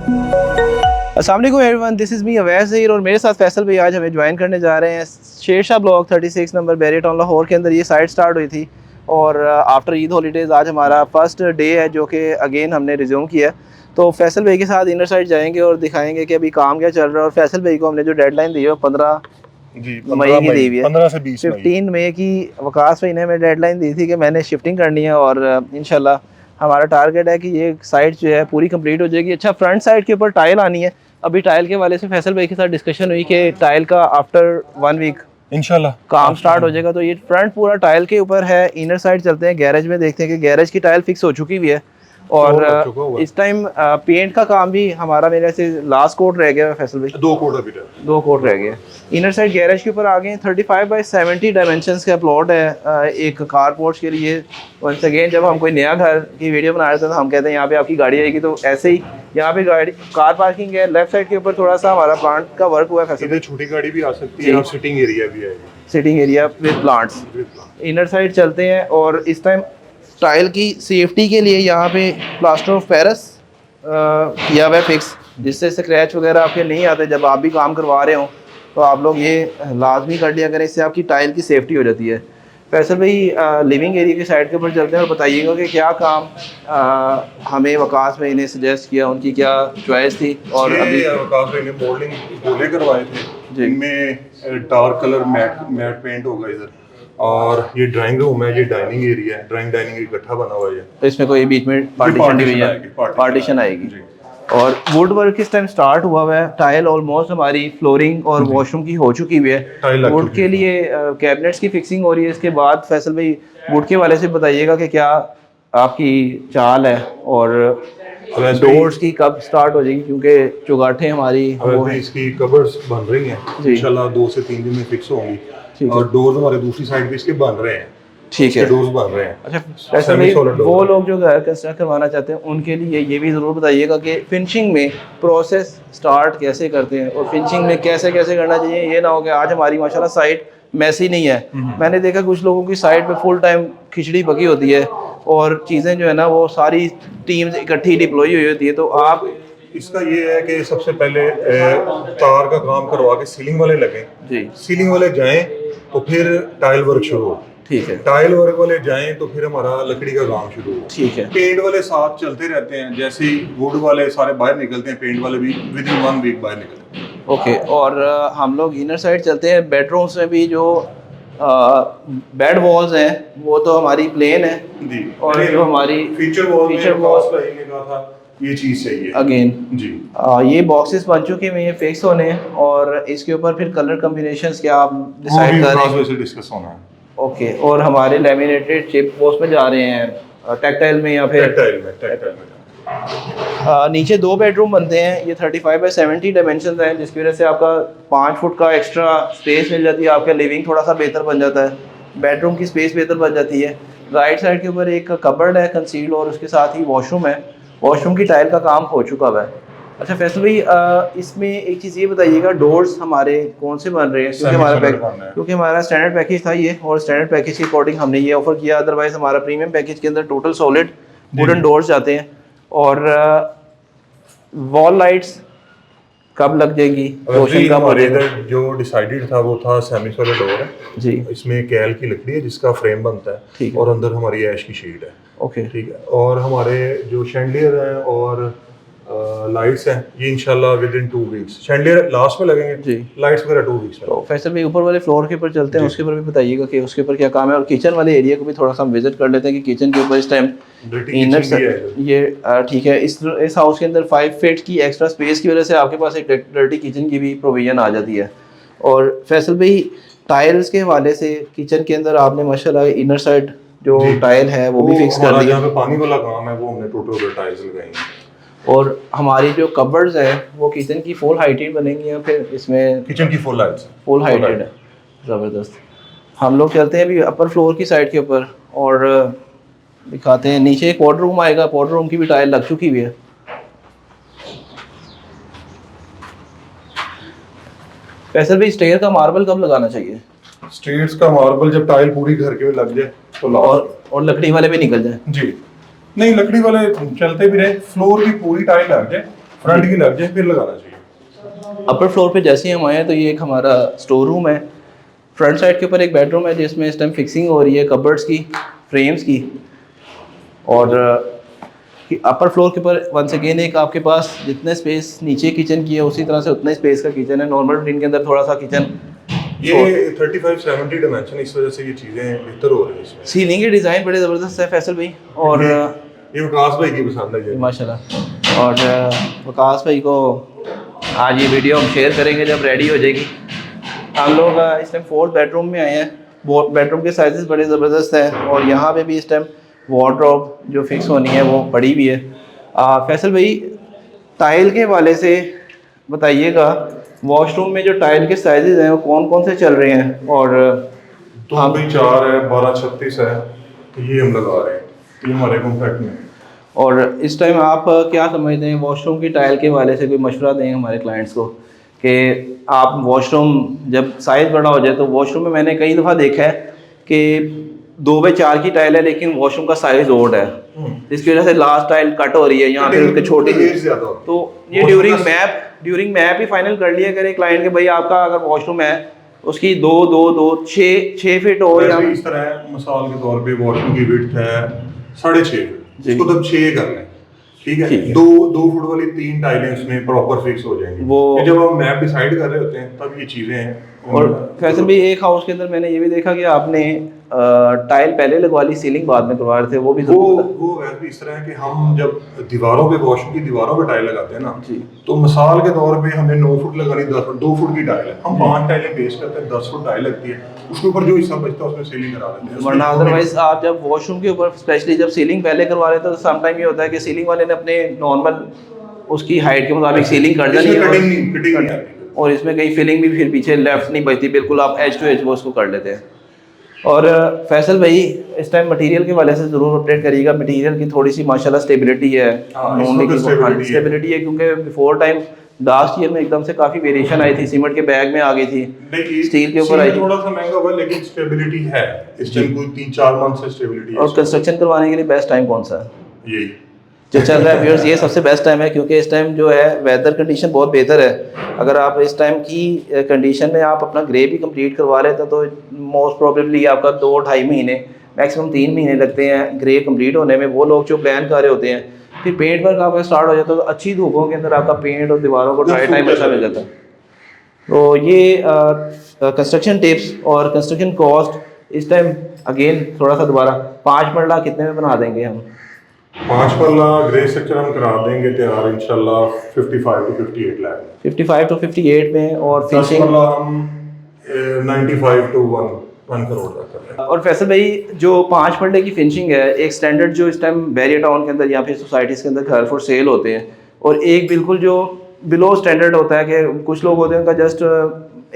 अस्सलाम वालेकुम everyone, this is me Awais और मेरे साथ फैसल भाई आज हमें ज्वाइन करने जा रहे हैं। शेरशाह ब्लॉक 36 नंबर बहरिया टाउन लाहौर के अंदर ये साइट स्टार्ट हुई थी और आफ्टर ईद हॉलीडेज़ आज हमारा फर्स्ट डे है जो कि अगेन हमने रिज्यूम किया है। तो फैसल भाई के साथ इनर साइड जाएंगे और दिखाएंगे कि अभी काम क्या चल रहा है। और फैसल भाई को हमने जो डेडलाइन दी है वो 15 मई की दी हुई है। 15 से 20 15 मई की वकास भाई ने हमें डेडलाइन दी थी कि मैंने शिफ्टिंग करनी है और इंशाल्लाह हमारा टारगेट है कि ये साइट जो है पूरी कंप्लीट हो जाएगी। अच्छा, फ्रंट साइड के ऊपर टाइल आनी है। अभी टाइल के वाले से फैसल भाई के साथ डिस्कशन हुई कि टाइल का आफ्टर 1 वीक इंशाल्लाह काम स्टार्ट हो जाएगा। तो ये फ्रंट पूरा टाइल के ऊपर है। इनर साइड चलते हैं गैरेज में, देखते हैं कि गैरेज की टाइल फिक्स हो चुकी हुई है और इस टाइम पेंट का काम भी हमारा मेरे से लास्ट कोट रह गया है फैसल भाई। 2 कोट रह गए। इनर साइड गैरेज के ऊपर आ गए। 35 बाई 70 डायमेंशंस का प्लॉट है एक कार पोर्च के लिए। वंस अगेन जब हम कोई नया घर की वीडियो बना रहे थे तो हम कहते हैं यहाँ पे आपकी गाड़ी आएगी, तो ऐसे ही यहाँ पे गाड़ी कार पार्किंग है। लेफ्ट साइड के ऊपर थोड़ा सा हमारा प्लांट का वर्क हुआ है। इधर छोटी गाड़ी भी आ सकती है और सिटिंग एरिया भी है, sitting area with plants. Inner side चलते हैं और इस टाइम टाइल की सेफ्टी के लिए यहाँ पे प्लास्टर ऑफ पेरिस किया हुआ है फिक्स, जिससे स्क्रैच वगैरह आपके नहीं आते। जब आप भी काम करवा रहे हो तो आप लोग ये लाजमी कर लिया करें, इससे आपकी टाइल की सेफ्टी हो जाती है। फैसल भाई लिविंग एरिया की साइड के ऊपर चलते हैं और बताइएगा कि क्या काम हमें वकास भाई ने सजेस्ट किया, उनकी क्या चॉइस थी। और अभी वकास भाई ने मोल्डिंग गोले करवाए थे जिनमें डार्क कलर मैट पेंट होगा इधर, और ये ड्राइंग रूम है, ये डाइनिंग एरिया है, डाइनिंग इकट्ठा बना हुआ है। तो इसमें कोई बीच में पार्टीशन आएगी। और वुड वर्क इस टाइम स्टार्ट हुआ है। टाइल ऑलमोस्ट हमारी फ्लोरिंग और वॉशरूम की हो चुकी हुई है। वुड के लिए कैबिनेट्स की फिक्सिंग हो रही है। इसके बाद फैसल भाई वुड के वाले से बताइएगा कि क्या आपकी चाल है और डोर्स की कब स्टार्ट हो जाएगी, क्योंकि चुगाठें हमारी वो है। इसकी कवर्स बन रही हैं इंशाल्लाह 2 से 3 दिन में फिक्स होंगी और डोर्स हमारे दूसरी साइड पे इसके बन रहे हैं। ठीक है, डोर्स बन रहे हैं। अच्छा, वो लोग जो घर कंस्ट्रक्ट करवाना चाहते हैं उनके लिए ये भी ज़रूर बताइएगा कि फिनिशिंग में प्रोसेस स्टार्ट कैसे करते हैं और फिनिशिंग में कैसे कैसे करना चाहिए। ये ना हो कि आज हमारी माशाल्लाह साइट मैसी नहीं है। मैंने देखा कुछ लोगों की साइट पे फुल टाइम खिचड़ी पकी होती है और चीज़ें जो है ना वो सारी टीम्स इकट्ठी डिप्लॉय हुई होती है। तो आप इसका ये है कि सबसे पहले तार का काम करवा के सीलिंग वाले लगे जी, सीलिंग वाले जाएं तो फिर टाइल वर्क शुरू हो। ठीक है, टाइल वर्क वाले जाएं तो फिर हमारा लकड़ी का काम शुरू हो। ठीक है, पेंट वाले साथ चलते रहते हैं। जैसे ही वुड वाले सारे बाहर निकलते हैं, पेंट वाले भी विद इन 1 वीक बाहर निकलते हैं। ओके। और हम लोग इनर साइड चलते हैं। बेडरूम्स में भी जो बेड वॉल्स हैं वो तो हमारी प्लेन है जी, और जो हमारी फीचर वॉल ने कहा था ये चीज चाहिए अगेन जी। ये बॉक्सेस बन चुके हैं, ये फिक्स होने हैं और इसके ऊपर फिर कलर कॉम्बिनेशंस क्या आप डिसाइड कर रहे हैं, डिस्कस होना है। ओके। और हमारे लेमिनेटेड चिप पोस्ट में जा रहे हैं टैक्टाइल में या फिर टैक्टाइल में नीचे 2 बेडरूम बनते हैं। ये 35 बाई 70 डायमेंशन हैं, जिसकी वजह से आपका 5 फुट का एक्स्ट्रा स्पेस मिल जाती है। आपका लिविंग थोड़ा सा बेहतर बन जाता है, बेडरूम की स्पेस बेहतर बन जाती है। राइट साइड के ऊपर एक कबर्ड है कंसील्ड और उसके साथ ही वॉशरूम है। वॉशरूम की टाइल का काम हो चुका हुआ है। अच्छा फैसल भाई, इसमें एक चीज़ ये बताइएगा, डोर्स हमारे कौन से बन रहे हैं? क्योंकि हमारा स्टैंडर्ड पैकेज था ये और स्टैंडर्ड पैकेज के अकॉर्डिंग हमने ये ऑफर किया। अदरवाइज हमारा प्रीमियम पैकेज के अंदर टोटल सॉलिड वुडन डोर्स जाते हैं। और वॉल लाइट्स कब लग जाएगी? रोशन कब हो जाएगा? जो डिसाइडेड था वो था सेमी सॉलिड डोर है जी। इसमें कैल की लकड़ी है जिसका फ्रेम बनता है और अंदर हमारी ऐश की शीट है। ओके, ठीक है। और हमारे जो शैंडलियर हैं और लाइट्स हैं ये इंशाल्लाह with in 2 weeks. Chandelier last में लगेंगे जी, लाइट्स वगैरह 2 वीक्स में। तो फैसल भाई ऊपर वाले फ्लोर के ऊपर चलते हैं, उसके ऊपर भी बताइएगा कि उसके ऊपर क्या काम है। और किचन वाले एरिया को भी थोड़ा सा हम विजिट कर लेते हैं कि किचन के ऊपर इस टाइम ये ठीक है। इस हाउस के अंदर 5 फीट की एक्स्ट्रा स्पेस की वजह से आपके पास एक डर्टी किचन की भी प्रोविजन आ जाती है। और फैसल भाई टाइल्स के हवाले से किचन के अंदर आपने माशाल्लाह इनर साइड जो टाइल है वो भी फिक्स कर दी है। जहाँ पे पानी वाला काम है वो हमने टोटल टाइल्स लगाई हैं। और हमारी जो कबर्ड्स है वो किचन की फुल हाइटेड बनेंगी या फिर इसमें किचन की फुल हाइटेड है? ज़बरदस्त। हम लोग चलते हैं अभी अपर फ्लोर की साइड के ऊपर और दिखाते हैं। नीचे एक वाटर रूम आएगा, वाटर रूम की भी टाइल लग चुकी हुई है। फैसल भाई स्टेयर का मार्बल कब लगाना चाहिए? स्टेयर्स का मार्बल जब टाइल पूरी घर के में लग जाए तो और लकड़ी वाले भी निकल जाए जी। नहीं, लकड़ी वाले चलते भी रहे, फ्लोर भी पूरी टाइल लग जाए फ्रंट की लग जाए फिर लगाना चाहिए। अपर फ्लोर पे जैसे ही हम आए हैं तो ये एक हमारा स्टोर रूम है। फ्रंट साइड के ऊपर एक बेडरूम है जिसमें इस टाइम फिक्सिंग हो रही है कबर्ड्स की, फ्रेम्स की। और अपर फ्लोर के ऊपर वंस अगेन एक आपके पास जितने स्पेस नीचे किचन की है उसी तरह से उतने स्पेस का किचन है। नॉर्मल रूटीन के अंदर थोड़ा सा किचन ये 35-70 डायमेंशन, इस वजह से ये चीज़ें बेहतर हो रही हैं इसमें। सीलिंग के डिज़ाइन बड़े ज़बरदस्त है फैसल भाई। और ये वकास भाई की पसंद है माशाल्लाह। और वकास भाई को आज ये वीडियो हम शेयर करेंगे जब रेडी हो जाएगी। हम लोग इस टाइम 4th बेडरूम में आए हैं। बेडरूम के साइजेस बड़े ज़बरदस्त हैं और यहाँ पे भी इस टाइम वार्डरोब जो फिक्स होनी है वो पड़ी भी है। फैसल भाई टाइल के हवाले से बताइएगा, वॉशरूम में जो टाइल के साइजेस हैं वो कौन कौन से चल रहे हैं? और 2x4 है, 12x36 है, ये हम लगा रहे हैं, ये हमारे कॉन्ट्रैक्ट में। और इस टाइम आप क्या समझते हैं वॉशरूम की टाइल के हवाले से? कोई मशवरा दें हमारे क्लाइंट्स को कि आप वॉशरूम जब साइज़ बड़ा हो जाए तो वॉशरूम में मैंने कई दफ़ा देखा है कि 2x4 की टाइल है लेकिन वॉशरूम का साइज़ ओड है, जिसकी वजह से लास्ट टाइल कट हो रही है यहाँ पे उसके छोटी। तो ये ड्यूरिंग मैप ही फाइनल कर लिया करें क्लाइंट के भाई आपका अगर वॉशरूम है उसकी 6 फीट हो या इस तरह मिसाल के तौर पे वॉशरूम की विड्थ है 6.5 फीट, इसको तब 6 करना है, ठीक है। 2 फुट वाली 3 टाइलें उसमें प्रॉपर फिक्स हो जाएंगी। वो जब हम मैप डिसाइड कर रहे होते हैं तब ये चीज़ें हैं। और फैसल भी एक हाउस के अंदर मैंने ये भी देखा कि आपने टाइल पहले लगवा ली, सीलिंग बाद में करवा रहे थे, वो भी वो वैसे भी इस तरह है कि हम जब दीवारों पे वॉशरूम की दीवारों पे टाइल लगाते हैं ना जी, तो मिसाल के तौर पे हमने 9 फुट लगानी, 2 फुट की टाइल है, हम 5 टाइलें पेश करते हैं, 10 फुट टाइल लगती है, उसके ऊपर जो हिस्सा बचता है उसमें सीलिंग करा देते हैं। वरना अदरवाइज आप जब वॉशरूम के ऊपर स्पेशली जब सीलिंग पहले करवा रहे थे तो समटाइम ये होता है कि सीलिंग वाले ने अपने नॉर्मल उसकी हाइट के मुताबिक सीलिंग कर देनी है और इसमें कहीं फिलिंग भी फिर पीछे लेफ्ट नहीं बचती, बिल्कुल आप एज टू एज वो उसको कर लेते हैं। और फैसल भाई इस टाइम मटेरियल के वाले से ज़रूर अपडेट करिएगा। मटेरियल की थोड़ी सी माशाल्लाह स्टेबिलिटी है, स्टेबिलिटी है, क्योंकि बिफोर टाइम लास्ट ईयर में एकदम से काफ़ी वेरिएशन आई थी, सीमेंट के बैग में आ गई थी, स्टील के ऊपर आई थी। थोड़ा सा महंगा हुआ लेकिन स्टेबिलिटी है, इस टाइम कोई 3-4 मंथ से स्टेबिलिटी है। और कंस्ट्रक्शन करवाने के लिए बेस्ट टाइम कौन सा है? यही जो चल रहा है व्यूअर्स, ये सबसे बेस्ट टाइम है क्योंकि इस टाइम जो है वेदर कंडीशन बहुत बेहतर है। अगर आप इस टाइम की कंडीशन में आप अपना ग्रे भी कंप्लीट करवा लेते हैं तो मोस्ट प्रोबेबली आपका 2-2.5 महीने मैक्सिमम 3 महीने लगते हैं ग्रे कंप्लीट होने में। वो लोग जो प्लान कर रहे होते हैं फिर पेंट वर्क आपका स्टार्ट हो जाता है तो अच्छी धूपों के अंदर आपका पेंट और दीवारों को ड्राई टाइम अच्छा मिल जाता है। तो ये कंस्ट्रक्शन टिप्स और कंस्ट्रक्शन कॉस्ट इस टाइम अगेन थोड़ा सा दोबारा 5 मरला कितने में बना देंगे हम? 5 मरला ग्रे स्ट्रक्चर हम करा देंगे तैयार इंशाल्लाह 55 to 58 लाख, 55 to 58 में। और फिनिशिंग हम 95 to 1 करोड़ तक कर रहे हैं। और फैसल भाई जो 5 मरले की फिनिशिंग है, एक स्टैंडर्ड जो इस टाइम बैरिया टाउन के अंदर या फिर सोसाइटीज़ के अंदर घर फॉर सेल होते हैं और एक बिल्कुल जो बिलो स्टैंडर्ड होता है कि कुछ लोग होते हैं उनका जस्ट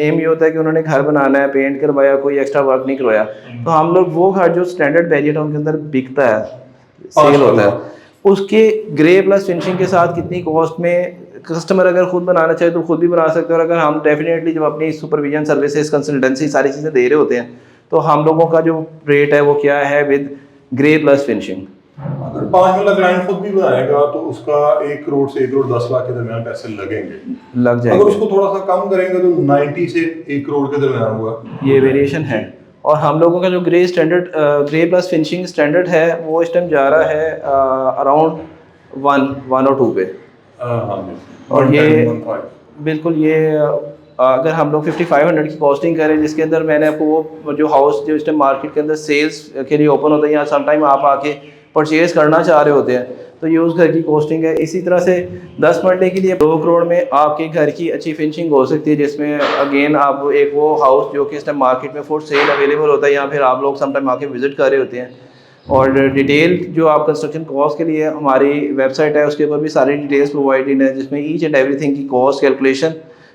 एम ये होता है कि उन्होंने घर बनाना है, पेंट करवाया, कोई एक्स्ट्रा वर्क नहीं करवाया। तो हम लोग वो घर जो स्टैंडर्ड बैरिया टाउन के अंदर बिकता है, सेल होता है, उसके ग्रे प्लस फिनिशिंग के साथ कितनी कॉस्ट में कस्टमर अगर खुद बनाना चाहे तो खुद भी बना सकते हैं। और अगर हम डेफिनेटली जब अपनी सुपरविजन सर्विसेज कंसल्टेंसी सारी चीज़ें दे रहे होते हैं तो हम लोगों का जो रेट है वो क्या है विद ग्रे प्लस फिनिशिंग? अगर 5 मरला क्लाइंट खुद भी बनाएगा तो उसका 1 करोड़ से 1 करोड़ 10 लाख के दरमियान पैसे लगेंगे, लग जाएंगे। अगर उसको थोड़ा सा कम करेंगे तो 90 से 1 करोड़ के दरमियान हुआ, ये वेरिएशन है। और हम लोगों का जो grey standard grey plus finishing standard है वो इस टाइम जा रहा है अराउंड 1 और 2 पे। और ये बिल्कुल ये अगर हम लोग 5500 की कॉस्टिंग करें जिसके अंदर मैंने आपको वो जो हाउस जो इस टाइम मार्केट के अंदर सेल्स के लिए ओपन होता है या समटाइम आप आके परचेज करना चाह रहे होते हैं तो ये उस घर की कॉस्टिंग है। इसी तरह से 10 मरले के लिए 2 करोड़ में आपके घर की अच्छी फिनिशिंग हो सकती है, जिसमें अगेन आप एक वो हाउस जो कि इस टाइम मार्केट में फॉर सेल अवेलेबल होता है या फिर आप लोग समटाइम आके विजिट कर रहे होते हैं। और डिटेल जो आप कंस्ट्रक्शन कॉस्ट के लिए हमारी वेबसाइट है उसके ऊपर भी सारी डिटेल्स प्रोवाइडेड है जिसमें ईच एंड एवरीथिंग की cost calculation,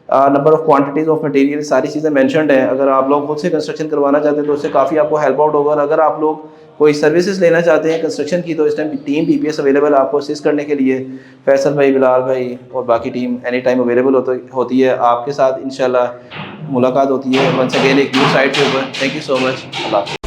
number of quantities of material, सारी चीज़ें मेंशन्ड हैं। अगर आप लोग खुद से कंस्ट्रक्शन करवाना चाहते हैं तो उससे काफ़ी आपको हेल्प आउट होगा। और अगर आप लोग कोई सर्विसेज लेना चाहते हैं कंस्ट्रक्शन की तो इस टाइम टीम पीपीएस अवेलेबल है आपको असिस्ट करने के लिए। फैसल भाई, बिलाल भाई और बाकी टीम एनी टाइम अवेलेबल होती है आपके साथ। इंशाल्लाह मुलाकात होती है वंस अगेन एक न्यू साइट के ऊपर। Thank you so much. Allah.